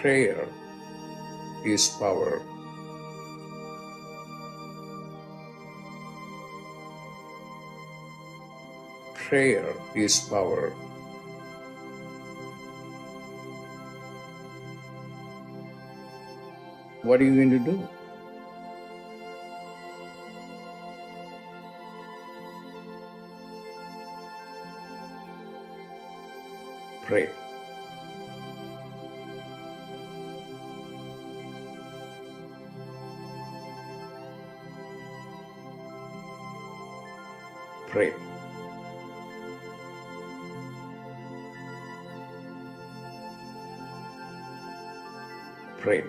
Prayer is power. Prayer is power. What are you going to do? Pray. Pray. Pray.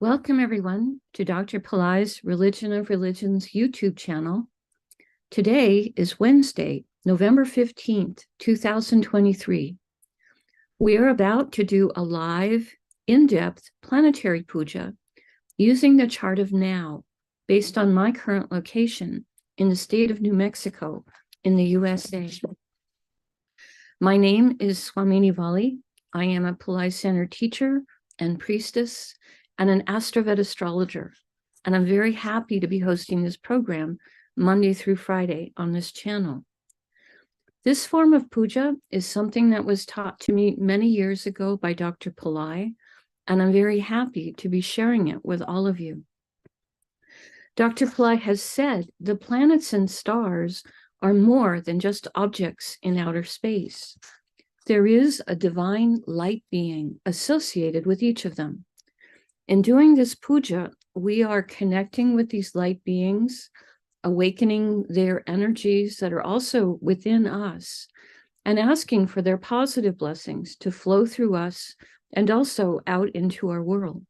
Welcome, everyone, to Dr. Pillai's Religion of Religions YouTube channel. Today is Wednesday, November 15th, 2023. We are about to do a live, in-depth planetary puja using the chart of now, based on my current location in the state of New Mexico in the USA. My name is Swamini Valli. I am a Pillai Center teacher and priestess and an AstroVed astrologer. And I'm very happy to be hosting this program Monday through Friday on this channel. This form of puja is something that was taught to me many years ago by Dr. Pillai, and I'm very happy to be sharing it with all of you. Dr. Pillai has said the planets and stars are more than just objects in outer space. There is a divine light being associated with each of them. In doing this puja, we are connecting with these light beings, awakening their energies that are also within us, and asking for their positive blessings to flow through us and also out into our world.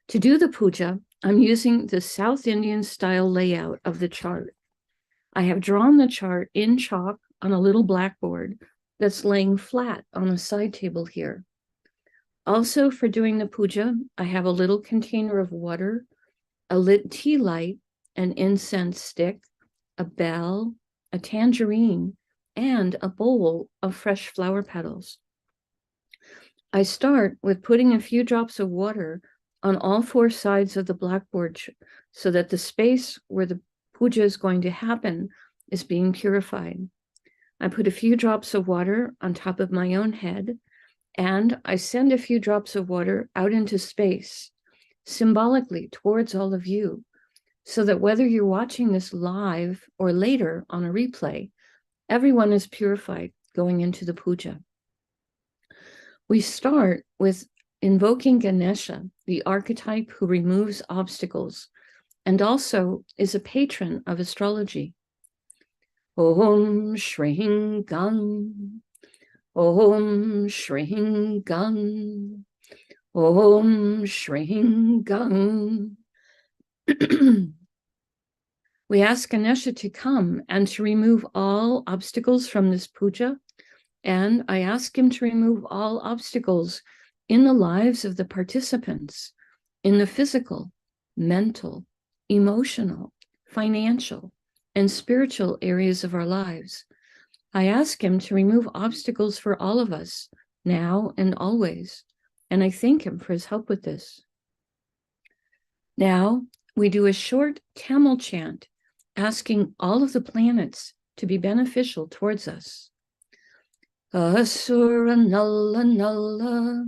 To do the puja, I'm using the South Indian style layout of the chart. I have drawn the chart in chalk on a little blackboard that's laying flat on a side table here. Also, for doing the puja, I have a little container of water, a lit tea light, an incense stick, a bell, a tangerine, and a bowl of fresh flower petals. I start with putting a few drops of water on all four sides of the blackboard so that the space where the puja is going to happen is being purified. I put a few drops of water on top of my own head, and I send a few drops of water out into space, symbolically towards all of you, so that whether you're watching this live or later on a replay, everyone is purified going into the puja. We start with invoking Ganesha, the archetype who removes obstacles, and also is a patron of astrology. Om Shring Gam, Om Shring Gam, Om Shring Gam. We ask Ganesha to come and to remove all obstacles from this puja, and I ask him to remove all obstacles in the lives of the participants, in the physical, mental, emotional, financial, and spiritual areas of our lives. I ask him to remove obstacles for all of us, now and always, and I thank him for his help with this. Now, we do a short Tamil chant, asking all of the planets to be beneficial towards us. Asura Nalla Nalla,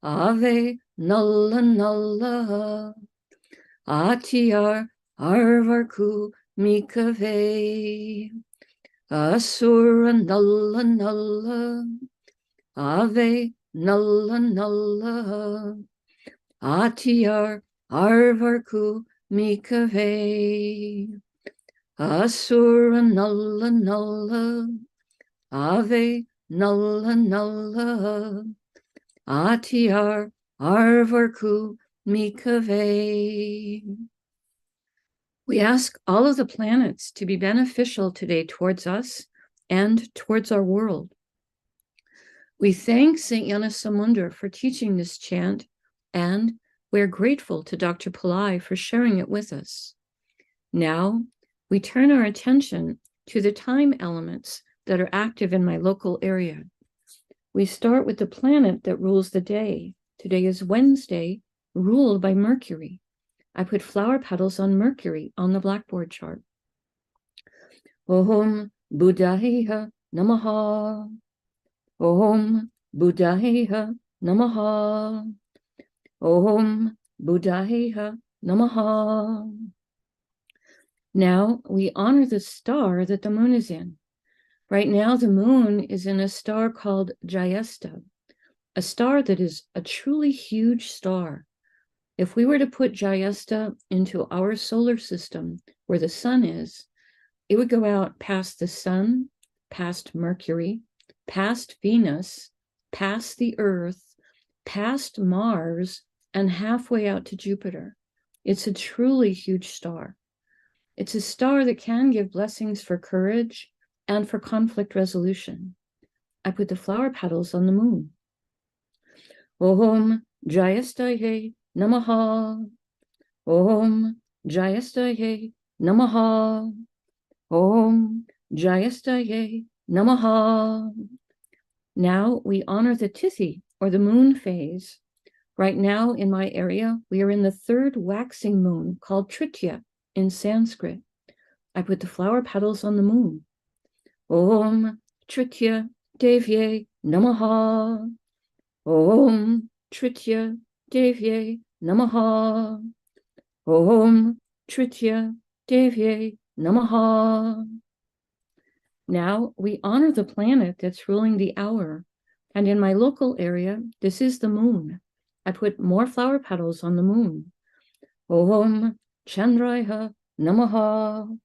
Ave Nalla Nalla, Atiyar Arvarku Mikave. Asura Nalla Nalla, Ave Nalla Nalla, Atiyar Arvarku Mikave. Asura Nalla Nalla, Ave Nalla Nalla, Atiyar Arvarku Mikave. We ask all of the planets to be beneficial today towards us and towards our world. We thank St. Yanasamundar for teaching this chant, and we're grateful to Dr. Pillai for sharing it with us. Now, we turn our attention to the time elements that are active in my local area. We start with the planet that rules the day. Today is Wednesday, ruled by Mercury. I put flower petals on Mercury on the blackboard chart. Om Buddhaya Namaha. Om Buddhaya Namaha. Om Buddhaya Namaha. Now we honor the star that the moon is in. Right now the moon is in a star called Jayesta, a star that is a truly huge star. If we were to put Jayesta into our solar system where the sun is, it would go out past the sun, past Mercury, past Venus, past the Earth, past Mars, and halfway out to Jupiter. It's a truly huge star. It's a star that can give blessings for courage and for conflict resolution. I put the flower petals on the moon. Om Jayestaye Namaha. Om Jayestaye Namaha. Om Jayestaye Namaha. Now we honor the Tithi, or the moon phase. Right now in my area, we are in the third waxing moon called Tritya in Sanskrit. I put the flower petals on the moon. Om Tritya Devye Namaha. Om Tritya Devye Namaha. Om Tritya Devye Namaha. Now we honor the planet that's ruling the hour. And in my local area, this is the moon. I put more flower petals on the moon. Om Chandraya Namaha.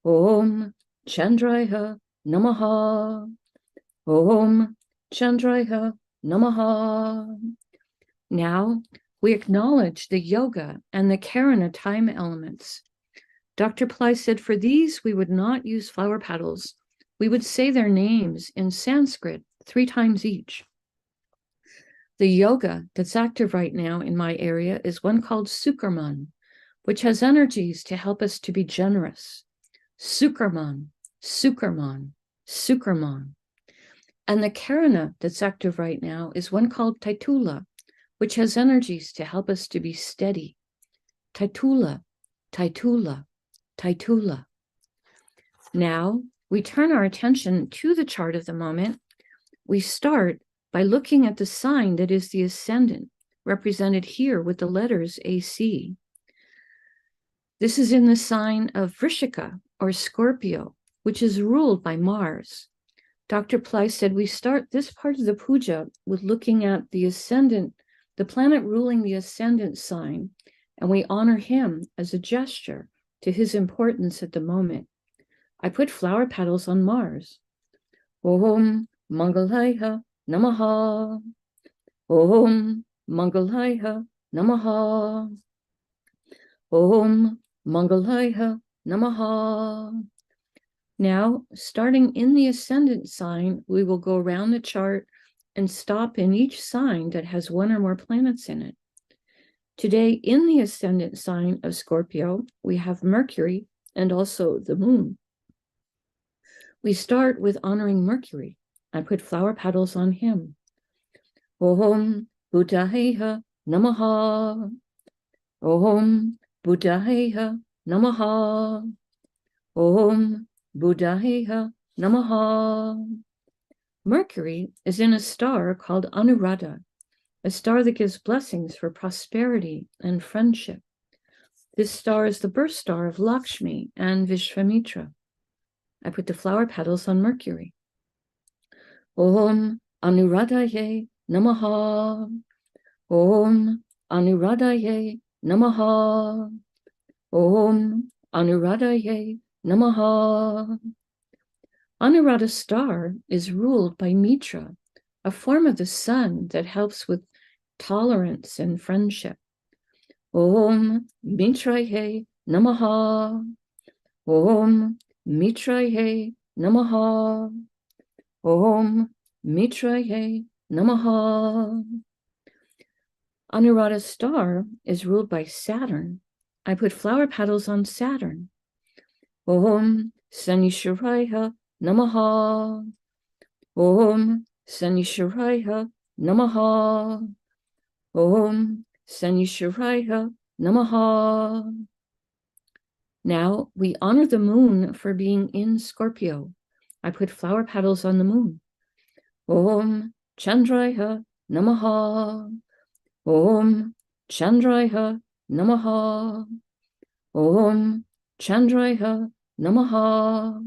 Om Chandraya Namaha. Om Chandraya Namaha. Now we acknowledge the yoga and the Karana time elements. Dr. Pillai said for these we would not use flower petals. We would say their names in Sanskrit 3 times each. The yoga that's active right now in my area is one called Sukarman, which has energies to help us to be generous. Sukarman, Sukarman, Sukarman. And the Karana that's active right now is one called Taitula, which has energies to help us to be steady. Taitula, Taitula, Taitula. Now we turn our attention to the chart of the moment. We start by looking at the sign that is the ascendant, represented here with the letters AC. This is in the sign of Vrishika, or Scorpio, which is ruled by Mars. Dr. Pillai said we start this part of the puja with looking at the ascendant, the planet ruling the ascendant sign, and we honor him as a gesture to his importance at the moment. I put flower petals on Mars. Om Mangalaya Namaha. Om Mangalaya Namaha. Om Mangalaya Namaha. Now, starting in the ascendant sign, we will go around the chart and stop in each sign that has one or more planets in it. Today, in the ascendant sign of Scorpio, we have Mercury and also the moon. We start with honoring Mercury. I put flower petals on him. Om Buddhaya Namaha. Om Buddhaya Namaha. Om Buddhaya Namaha. Mercury is in a star called Anuradha, a star that gives blessings for prosperity and friendship. This star is the birth star of Lakshmi and Vishvamitra. I put the flower petals on Mercury. Om Anuradhaye Namaha. Om Anuradhaye Namaha. Om Anuradhaye Namaha. Anuradha star is ruled by Mitra, a form of the sun that helps with tolerance and friendship. Om Mitraye Namaha. Om Mitraye Namaha. Om Mitraye Namaha. Anuradha's star is ruled by Saturn. I put flower petals on Saturn. Om Sanishwaraya Namaha. Om Sanishwaraya Namaha. Om Sanishwaraya Namaha. Now we honor the moon for being in Scorpio. I put flower petals on the moon. Om Chandraya Namaha. Om Chandraya Namaha. Om Chandraya Namaha.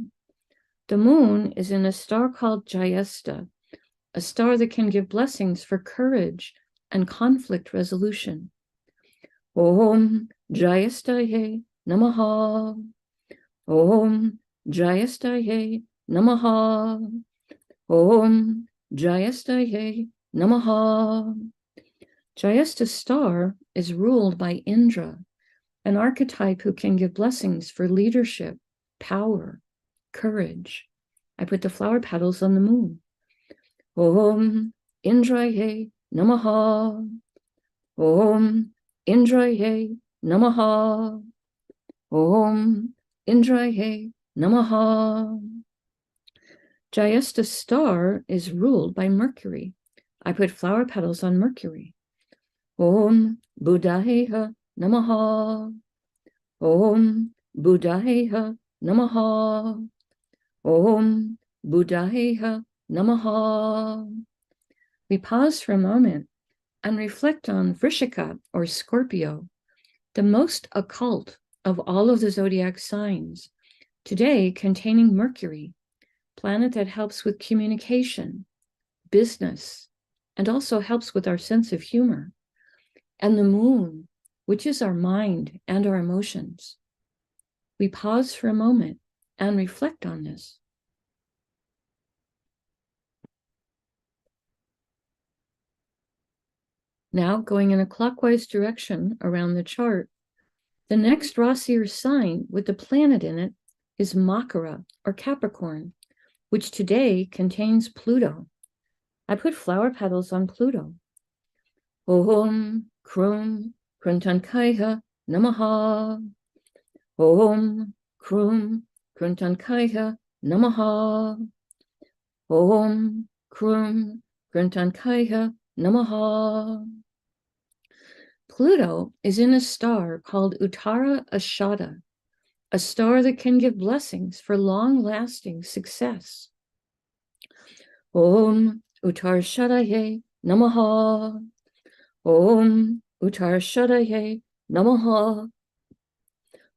The moon is in a star called Jayesta, a star that can give blessings for courage and conflict resolution. Om Jayestaye Namaha. Om Jayestaye Namaha. Om Jayestaye Namaha. Jayesta's star is ruled by Indra, an archetype who can give blessings for leadership, power, courage. I put the flower petals on the moon. Om Indraye Namaha. Om Indraye Namaha. Om Indraye Namaha. Jayesta's star is ruled by Mercury. I put flower petals on Mercury. Om Buddhaya Namaha. Om Buddhaya Namaha. Om Buddhaya Namaha. We pause for a moment and reflect on Vrishika or Scorpio, the most occult of all of the zodiac signs, today containing Mercury, planet that helps with communication, business, and also helps with our sense of humor, and the moon, which is our mind and our emotions. We pause for a moment and reflect on this. Now, going in a clockwise direction around the chart, the next Rasi or sign with the planet in it is Makara or Capricorn, which today contains Pluto. I put flower petals on Pluto. Om Krum Kruntankaya Namaha. Om Krum Kruntankaya Namaha. Om Krum Kruntankaya Namaha. Pluto is in a star called Uttara Ashada, a star that can give blessings for long-lasting success. Om Uttarashadaye Namaha. Om Uttarashadaye Namaha.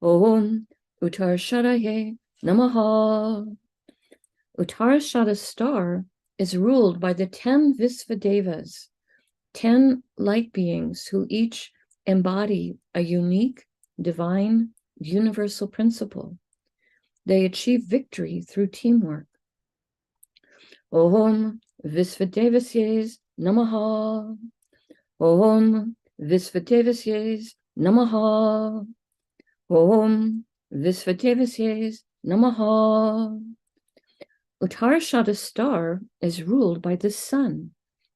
Om Uttarashadaye Namaha. Uttarashada's star is ruled by the 10 Visvadevas, 10 light beings who each embody a unique, divine, universal principle. They achieve victory through teamwork. Om Visvadevasyes Namaha. Om Visvadevasyes Namaha. Om Visvadevasyes Namaha. Uttarashada's star is ruled by the sun.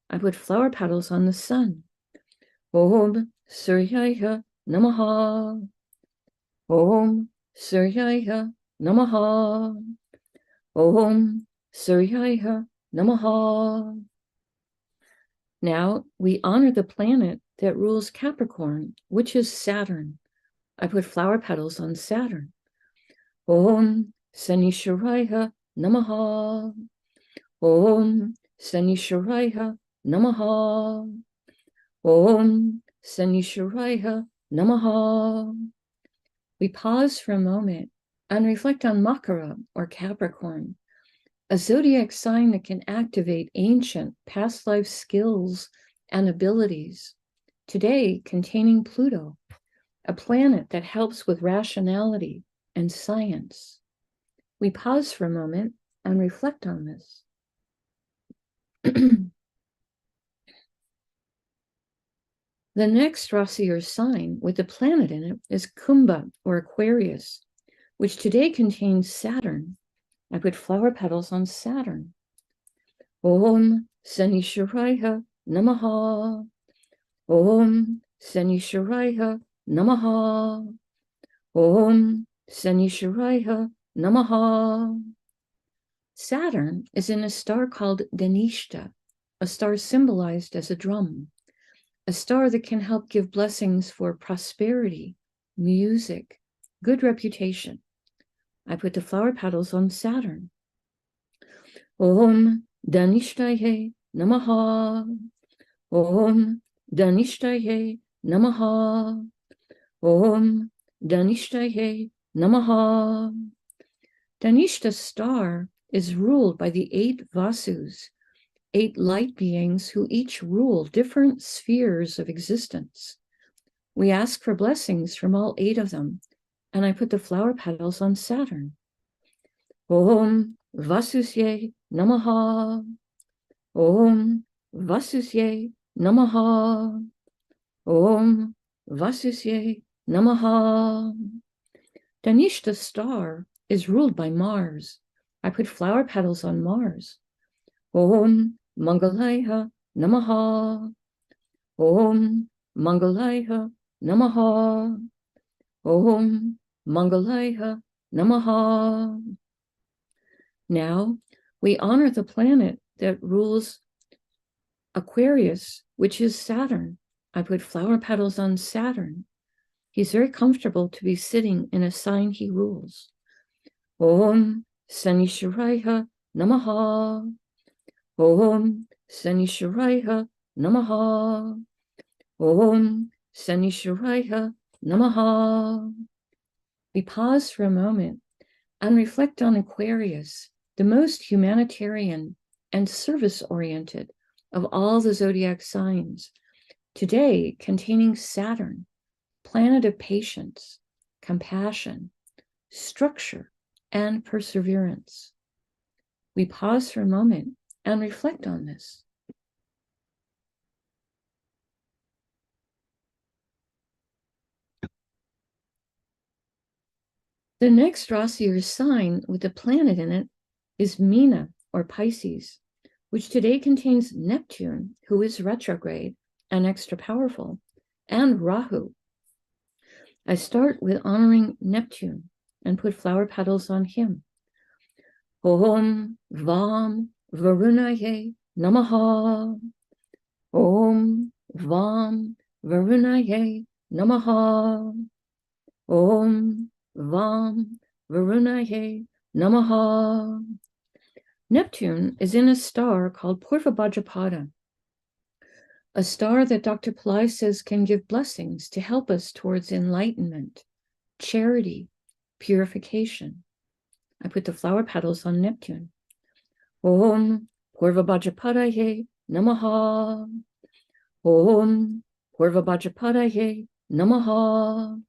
I put flower petals on the sun. Om Suryaya Namaha. Om Suryaya Namaha. Om Suryaya Namaha. Now we honor the planet that rules Capricorn, which is Saturn. I put flower petals on Saturn. Om Sanishwaraya Namaha. Om Sanishwaraya Namaha. Om Sanishwaraya Namaha. We pause for a moment and reflect on Makara or Capricorn, a zodiac sign that can activate ancient past life skills and abilities, today containing Pluto, a planet that helps with rationality and science. We pause for a moment and reflect on this. The next Rasi or sign with the planet in it is Kumbha or Aquarius, which today contains Saturn. I put flower petals on Saturn. Om Sanishwaraya Namaha. Om Sanishwaraya Namaha. Om Sanishwaraya Namaha. Saturn is in a star called Dhanishta, a star symbolized as a drum, a star that can help give blessings for prosperity, music, good reputation. I put the flower petals on Saturn. Om Dhanishtaye Namaha. Om Dhanishtaye Namaha. Om Dhanishtaye Namaha. Dhanishta's star is ruled by the 8 Vasus, 8 light beings who each rule different spheres of existence. We ask for blessings from all 8 of them, and I put the flower petals on Saturn. Om Vasusye Namaha. Om Vasusye Namaha. Om Vasusye Namaha. Dhanishta's star is ruled by Mars. I put flower petals on Mars. Om Mangalaya Namaha. Om Mangalaya Namaha. Om Mangalaya Namaha. Now we honor the planet that rules Aquarius, which is Saturn. I put flower petals on Saturn. He's very comfortable to be sitting in a sign he rules. Om Sanishwaraya Namaha. Om Sanishwaraya Namaha. Om Sanishwaraya Namaha. We pause for a moment and reflect on Aquarius, the most humanitarian and service-oriented of all the zodiac signs, today containing Saturn, planet of patience, compassion, structure, and perseverance. We pause for a moment and reflect on this. The next Rasi or sign with a planet in it is Meena or Pisces, which today contains Neptune, who is retrograde and extra powerful, and Rahu. I start with honoring Neptune and put flower petals on him. Om Vam Varunaye Namaha. Om Vam Varunaye Namaha. Om Vam Varunaye Namaha. Neptune is in a star called Purvabhadrapada, a star that Dr. Pillai says can give blessings to help us towards enlightenment, charity, purification. I put the flower petals on Neptune. Om Purvabhadrapadaye Namaha. Om Purvabhadrapadaye Namaha.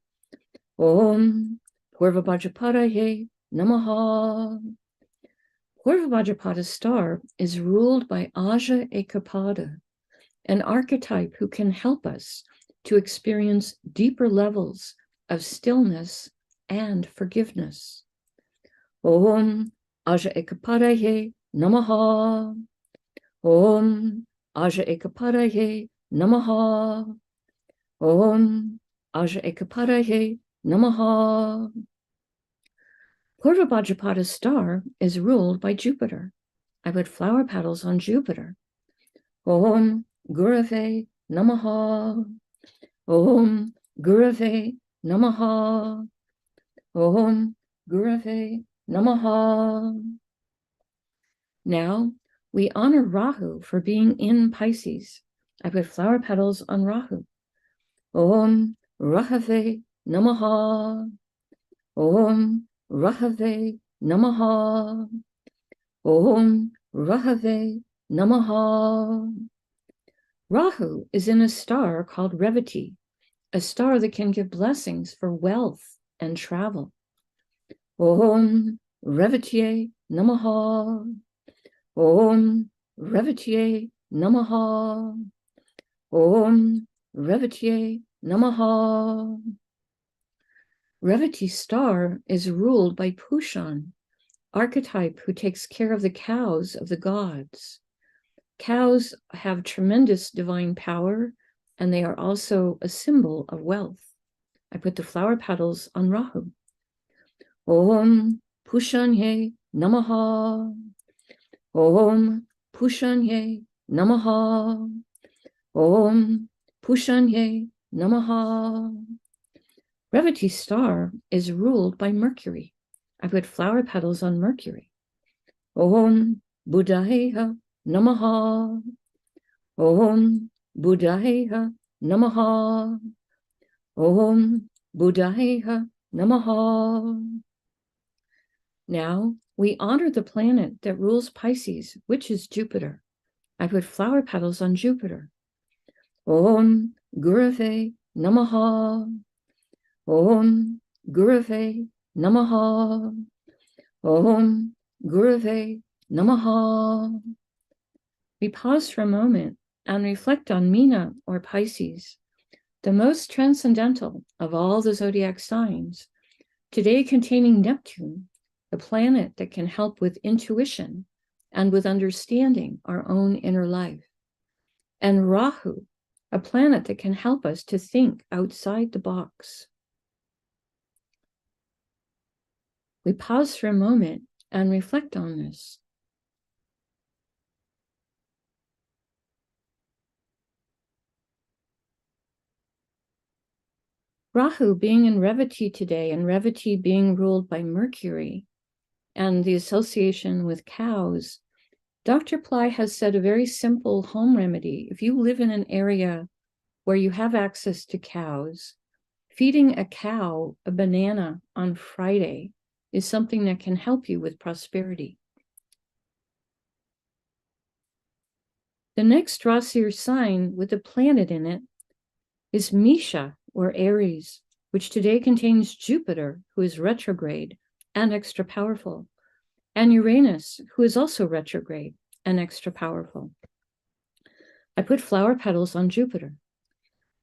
Om Purvabhadrapadaye Namaha. Purvabhadrapada star is ruled by Aja Ekapada, an archetype who can help us to experience deeper levels of stillness and forgiveness. Om Aja Ekapadaye Namaha. Om Aja Ekapadaye Namaha. Om Aja Ekapadaye Namaha. Purvabhadrapada star is ruled by Jupiter. I put flower petals on Jupiter. Om Gurave Namaha. Om Gurave Namaha. Om Gurave Namaha. Now we honor Rahu for being in Pisces. I put flower petals on Rahu. Om Rahave Namaha. Om Rahave Namaha. Om Rahave Namaha. Rahu is in a star called Revati, a star that can give blessings for wealth and travel. Om Revatiye Namaha. Om Revatiye Namaha. Om Revatiye Namaha. Revati star is ruled by Pushan, archetype who takes care of the cows of the gods. Cows have tremendous divine power, and they are also a symbol of wealth. I put the flower petals on Rahu. Om Pushanye Namaha. Om Pushanye Namaha. Om Pushanye Namaha. Revati star is ruled by Mercury. I put flower petals on Mercury. Om Buddhaya Namaha. Om Buddhaya Namaha. Om Buddhaya Namaha. Now we honor the planet that rules Pisces, which is Jupiter. I put flower petals on Jupiter. Om Gurave Namaha. Om Gurave Namaha. Om Gurave Namaha. We pause for a moment and reflect on Meena or Pisces, the most transcendental of all the zodiac signs, today containing Neptune, the planet that can help with intuition and with understanding our own inner life, and Rahu, a planet that can help us to think outside the box. We pause for a moment and reflect on this. Rahu being in Revati today, and Revati being ruled by Mercury, and the association with cows, Dr. Pillai has said a very simple home remedy. If you live in an area where you have access to cows, feeding a cow a banana on Friday is something that can help you with prosperity. The next Rasi or sign with a planet in it is Misha or Aries, which today contains Jupiter, who is retrograde and extra powerful, and Uranus, who is also retrograde and extra powerful. I put flower petals on Jupiter.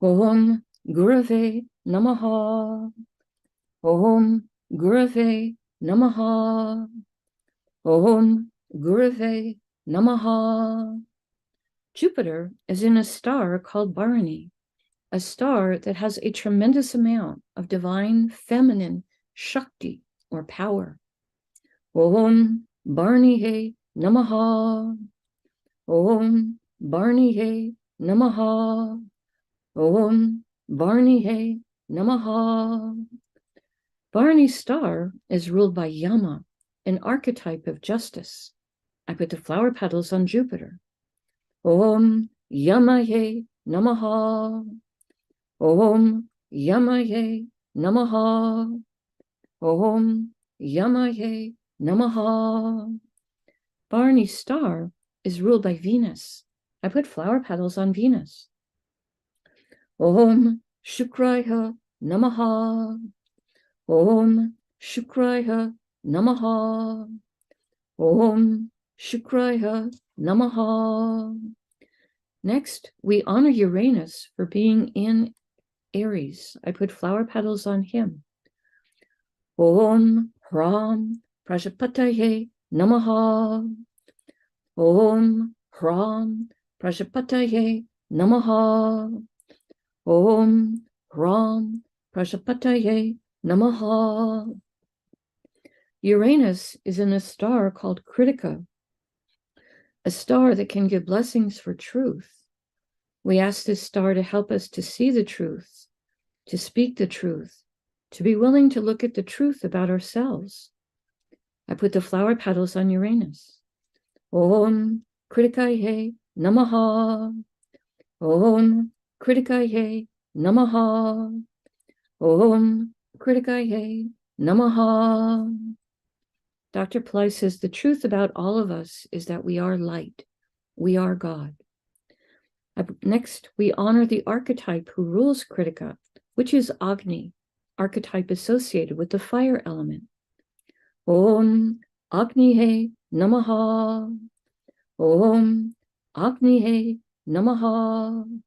Om Gurave Namaha. Om Gurave Namaha. Om Gurave Namaha. Jupiter is in a star called Bharani, a star that has a tremendous amount of divine feminine Shakti or power. Om Bharanihe Namaha. Om Bharanihe Namaha. Om Bharanihe Namaha. Bharani star is ruled by Yama, an archetype of justice. I put the flower petals on Jupiter. Om Yamaye Namaha. Om Yamaye Namaha. Om Yamaye Namaha. Bharani star is ruled by Venus. I put flower petals on Venus. Om Shukraya Namaha. Om Shukraya Namaha. Om Shukraya Namaha. Next, we honor Uranus for being in Aries. I put flower petals on him. Om Hram Prajapataye Namaha. Om Hram Prajapataye Namaha. Om Hram Prajapataye Namaha. Uranus is in a star called Kritika, a star that can give blessings for truth. We ask this star to help us to see the truth, to speak the truth, to be willing to look at the truth about ourselves. I put the flower petals on Uranus. Om Kritikaye Namaha. Om Kritikaye Namaha. Om Kritikaye Namaha. Dr. Pillai says the truth about all of us is that we are light. We are God. Next, we honor the archetype who rules Kritika, which is Agni, archetype associated with the fire element. Om Agnihe Namaha. Om Agnihe Namaha.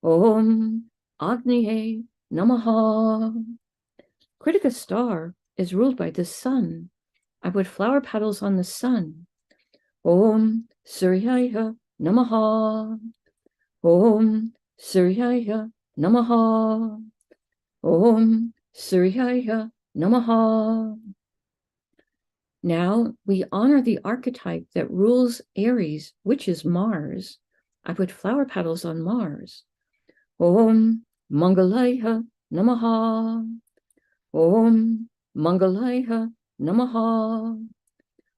Om Agnihe Namaha. Kritika star is ruled by the sun. I put flower petals on the sun. Om Suryaya Namaha. Om Suryaya Namaha. Om Suryaya Namaha. Now we honor the archetype that rules Aries, which is Mars. I put flower petals on Mars. Om Mangalaya Namaha. Om Mangalaya Namaha.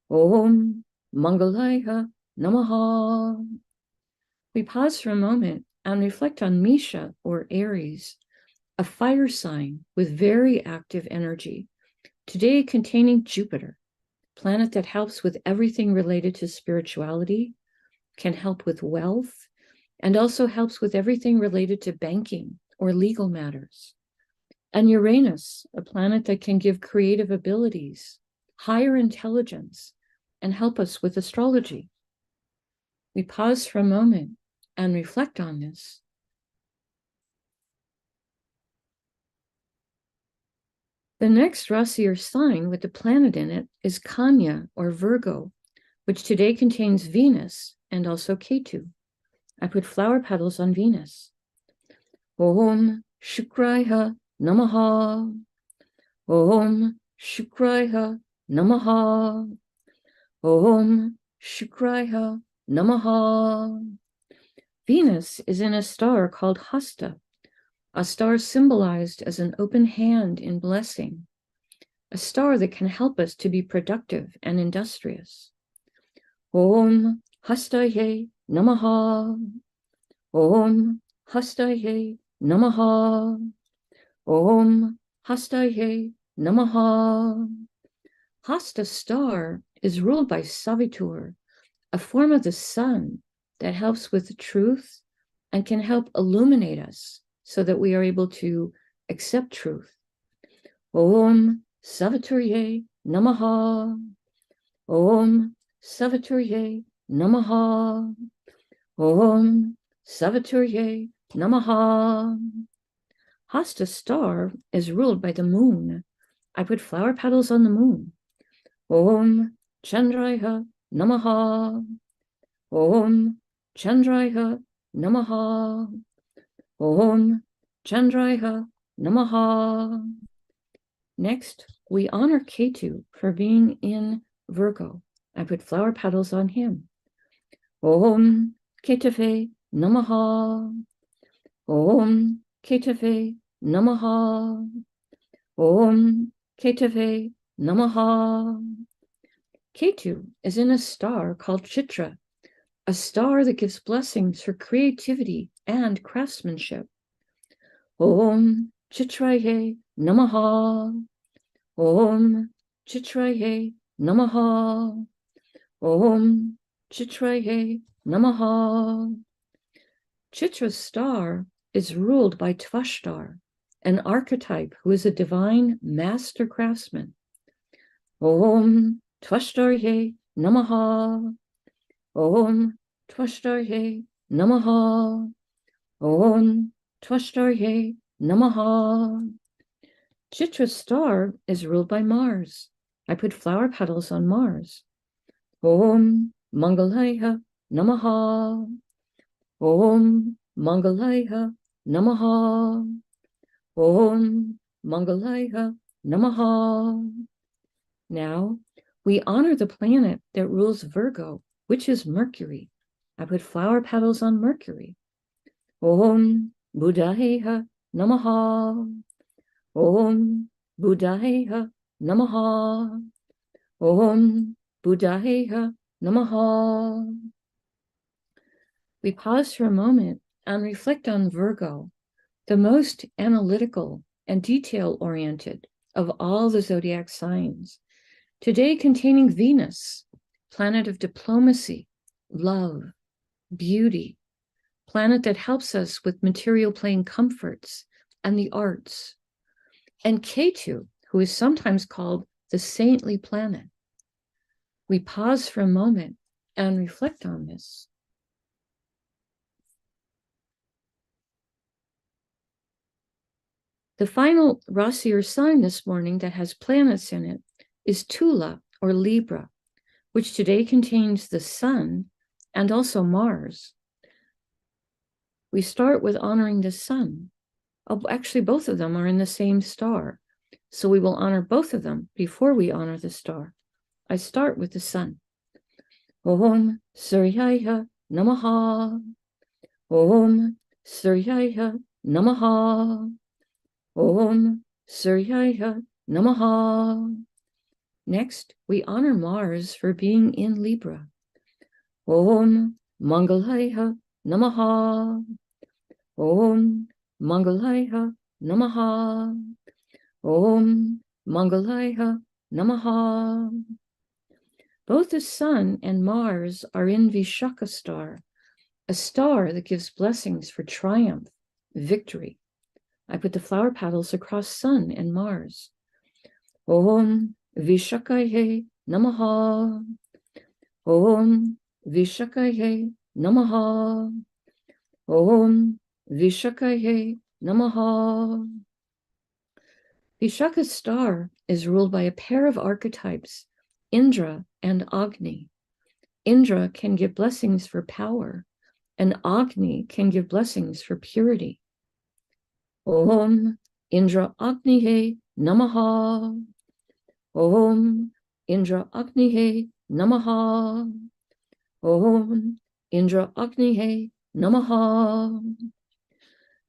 Om Mangalaya Namaha. We pause for a moment and reflect on Misha, or Aries, a fire sign with very active energy, today containing Jupiter, planet that helps with everything related to spirituality, can help with wealth, and also helps with everything related to banking or legal matters. And Uranus, a planet that can give creative abilities, higher intelligence, and help us with astrology. We pause for a moment and reflect on this. The next Rasi or sign with the planet in it is Kanya, or Virgo, which today contains Venus and also Ketu. I put flower petals on Venus. Om Shukraya Namaha. Om Shukraya Namaha. Om Shukraya Namaha. Venus is in a star called Hasta, a star symbolized as an open hand in blessing, a star that can help us to be productive and industrious. Om Hastaye Namaha. Om Hastaye Namaha. Om Hastaye Namaha. Hasta star is ruled by Savitur, a form of the sun that helps with the truth and can help illuminate us so that we are able to accept truth. Om Saviturye Namaha. Om Saviturye Namaha. Om Saviturye Namaha. Hasta star is ruled by the moon. I put flower petals on the moon. Om Chandraya Namaha. Om Chandraya Namaha. Om Chandraya Namaha. Next, we honor Ketu for being in Virgo. I put flower petals on him. Om Ketave Namaha. Om Ketave Namaha. Om Ketave Namaha. Ketu is in a star called Chitra, a star that gives blessings for creativity and craftsmanship. Om Chitraye Namaha. Om Chitraye Namaha. Om Chitraye Namaha. Chitra's star is ruled by Tvashtar, an archetype who is a divine master craftsman. Om Tvashtarye Namaha. Om Tvashtarye Namaha. Om Tvashtarye Namaha. Chitra's star is ruled by Mars. I put flower petals on Mars. Om Mangalaya Namaha. Om Mangalaya Namaha. Om Mangalaya Namaha. Now, we honor the planet that rules Virgo, which is Mercury. I put flower petals on Mercury. Om Buddhaya Namaha. Om Buddhaya Namaha. Om Buddhaya Namaha. We pause for a moment and reflect on Virgo, the most analytical and detail-oriented of all the zodiac signs, today containing Venus, planet of diplomacy, love, beauty, planet that helps us with material plane comforts and the arts, and Ketu, who is sometimes called the saintly planet. We pause for a moment and reflect on this. The final Rasi or sign this morning that has planets in it is Tula, or Libra, which today contains the sun and also Mars. We start with honoring the sun. Oh, actually, both of them are in the same star. So we will honor both of them before we honor the star. I start with the sun. Om Suryaya Namaha. Om Suryaya Namaha. Om Suryaya Namaha. Next, we honor Mars for being in Libra. Om Mangalaya Namaha. Om Mangalaya Namaha. Om Mangalaya Namaha. Both the sun and Mars are in Vishaka star, a star that gives blessings for triumph, victory. I put the flower petals across sun and Mars. Om Vishakaye Namaha. Om Vishakaye Namaha. Om Vishakaye Namaha. Vishaka star is ruled by a pair of archetypes, Indra and Agni. Indra can give blessings for power, and Agni can give blessings for purity. Om Indra Agnihe Namaha. Om Indra Agnihe Namaha. Om Indra Agnihe Namaha.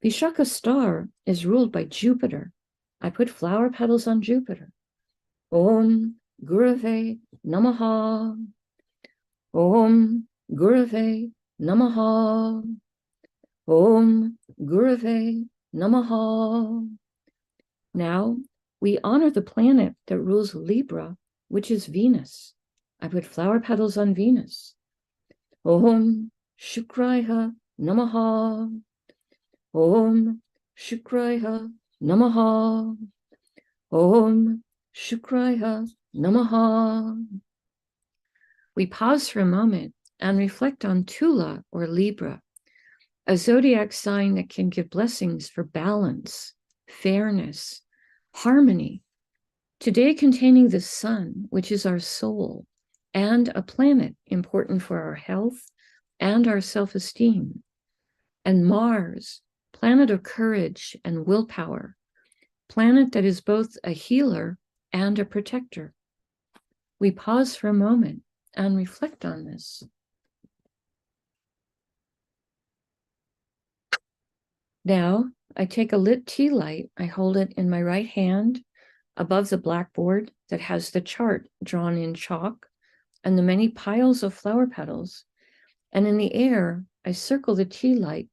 Vishaka star is ruled by Jupiter. I put flower petals on Jupiter. Om Gurave Namaha. Om Gurave Namaha. Om Gurave Namaha. Now we honor the planet that rules Libra, which is Venus. I put flower petals on Venus. Om Shukraya Namaha. Om Shukraya Namaha. Om Shukraya Namaha. We pause for a moment and reflect on Tula or Libra, a zodiac sign that can give blessings for balance, fairness, harmony. Today containing the sun, which is our soul, and a planet important for our health and our self-esteem, and Mars, planet of courage and willpower, planet that is both a healer and a protector. We pause for a moment and reflect on this. Now, I take a lit tea light, I hold it in my right hand above the blackboard that has the chart drawn in chalk and the many piles of flower petals, and in the air, I circle the tea light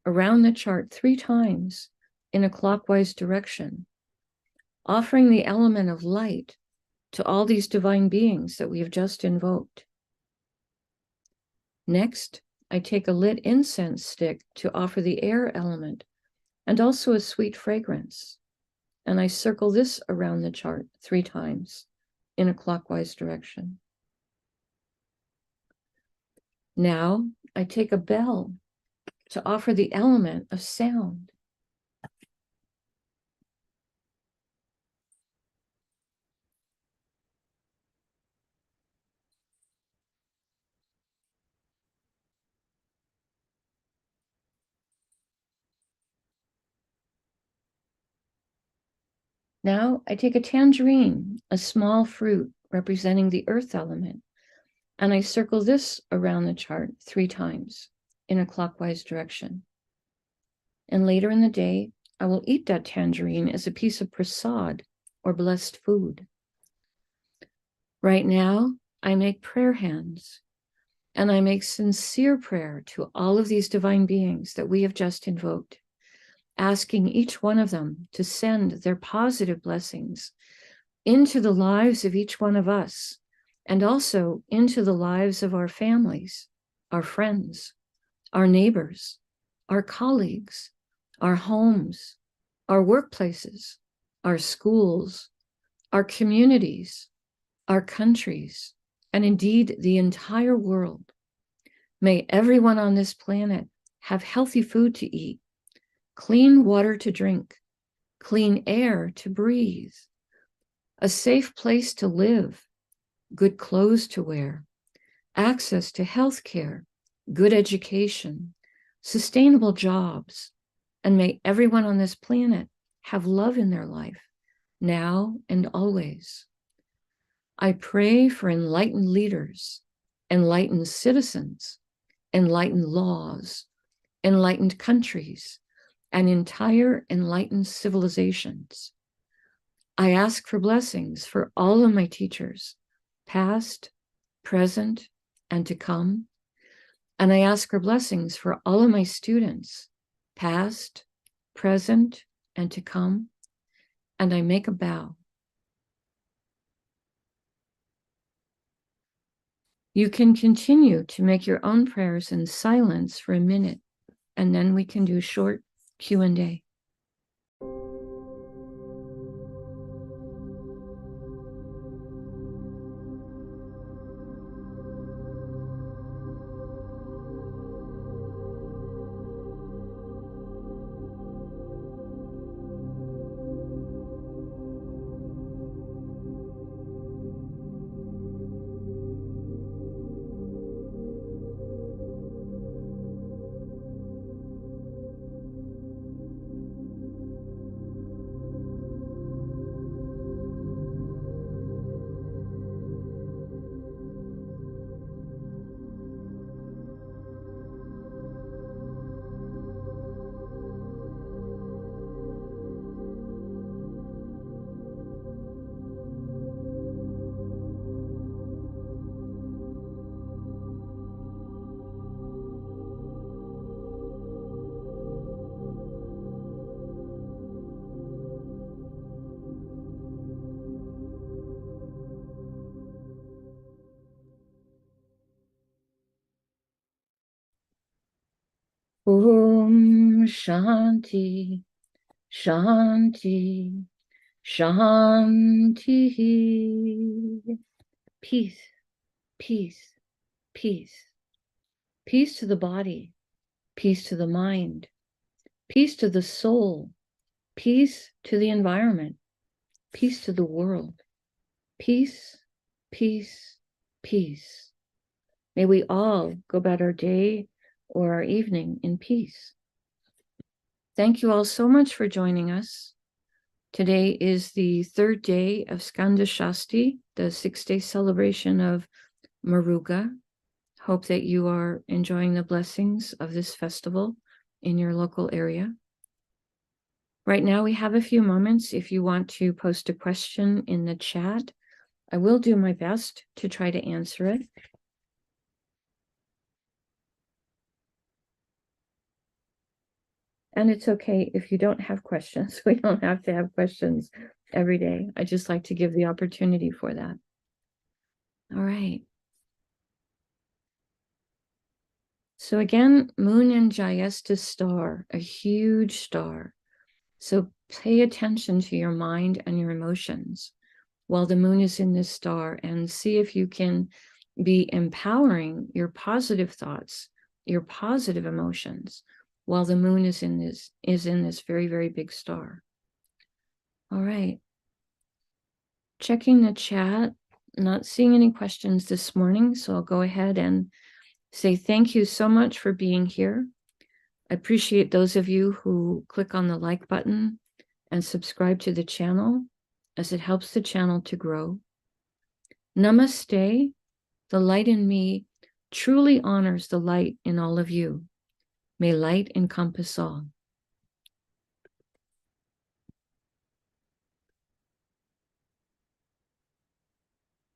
around the chart 3 times in a clockwise direction, offering the element of light to all these divine beings that we have just invoked. Next, I take a lit incense stick to offer the air element and also a sweet fragrance, and I circle this around the chart 3 times in a clockwise direction. Now, I take a bell to offer the element of sound. Now I take a tangerine, a small fruit representing the earth element, and I circle this around the chart 3 times in a clockwise direction. And later in the day, I will eat that tangerine as a piece of prasad or blessed food. Right now, I make prayer hands, and I make sincere prayer to all of these divine beings that we have just invoked, asking each one of them to send their positive blessings into the lives of each one of us, and also into the lives of our families, our friends, our neighbors, our colleagues, our homes, our workplaces, our schools, our communities, our countries, and indeed the entire world. May everyone on this planet have healthy food to eat, clean water to drink, clean air to breathe, a safe place to live, good clothes to wear, access to health care, good education, sustainable jobs, and may everyone on this planet have love in their life, now and always. I pray for enlightened leaders, enlightened citizens, enlightened laws, enlightened countries, and entire enlightened civilizations. I ask for blessings for all of my teachers, past, present, and to come. And I ask for blessings for all of my students, past, present, and to come. And I make a bow. You can continue to make your own prayers in silence for a minute, and then we can do short Q&A. Om Shanti, Shanti, Shanti. Peace, peace, peace. Peace to the body, peace to the mind, peace to the soul, peace to the environment, peace to the world. Peace, peace, peace. May we all go about our day or our evening in peace. Thank you all so much for joining us. Today is the third day of Skanda Shasti, the 6-day celebration of Muruga. Hope that you are enjoying the blessings of this festival in your local area. Right now, we have a few moments. If you want to post a question in the chat, I will do my best to try to answer it. And it's okay if you don't have questions. We don't have to have questions every day. I just like to give the opportunity for that. All right. So again, Moon in Jayesta star, a huge star. So pay attention to your mind and your emotions while the moon is in this star, and see if you can be empowering your positive thoughts, your positive emotions, while the moon is in this very, very big star. All right. Checking the chat, not seeing any questions this morning, so I'll go ahead and say thank you so much for being here. I appreciate those of you who click on the like button and subscribe to the channel, as it helps the channel to grow. Namaste. The light in me truly honors the light in all of you. May light encompass all.